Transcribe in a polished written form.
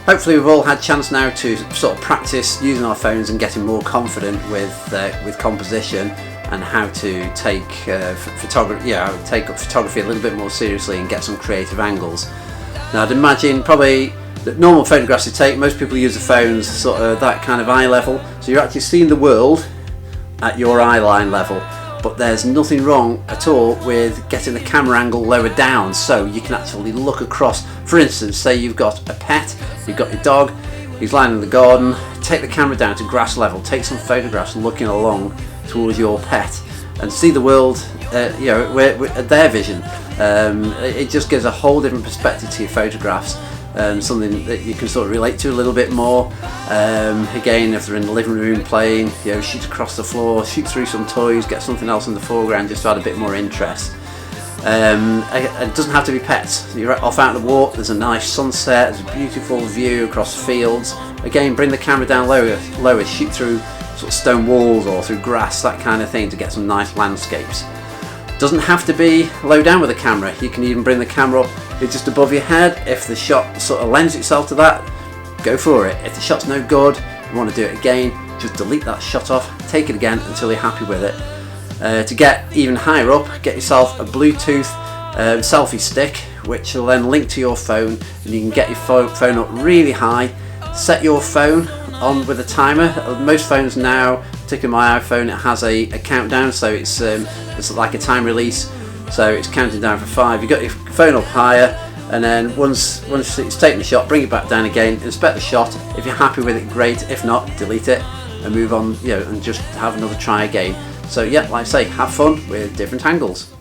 hopefully we've all had a chance now to sort of practice using our phones and getting more confident with composition and how to take photography, take up photography a little bit more seriously and get some creative angles. Now I'd imagine probably that normal photographs you take, most people use the phones sort of that kind of eye level, so you're actually seeing the world at your eye line level. But there's nothing wrong at all with getting the camera angle lower down so you can actually look across. For instance, say you've got a pet, you've got your dog, he's lying in the garden, take the camera down to grass level, take some photographs looking along towards your pet and see the world at their vision. It just gives a whole different perspective to your photographs. Something that you can sort of relate to a little bit more. Again, if they're in the living room playing, shoot across the floor, shoot through some toys, get something else in the foreground just to add a bit more interest. It doesn't have to be pets. You're off out on a walk, there's a nice sunset, there's a beautiful view across fields. Again, bring the camera down lower, shoot through sort of stone walls or through grass, that kind of thing, to get some nice landscapes. Doesn't have to be low down with the camera. You can even bring the camera up just above your head. If the shot sort of lends itself to that, go for it. If the shot's no good, you want to do it again, just delete that shot off, take it again until you're happy with it. To get even higher up, get yourself a Bluetooth selfie stick, which will then link to your phone, and you can get your phone up really high. Set your phone on with a timer. Most phones now, particularly my iPhone, it has a countdown, so it's like a time release, so it's counting down for 5. You got your phone up higher, and then once it's taken the shot, bring it back down again, inspect the shot. If you're happy with it, great. If not, delete it and move on, and just have another try again. So yeah, like I say, have fun with different angles.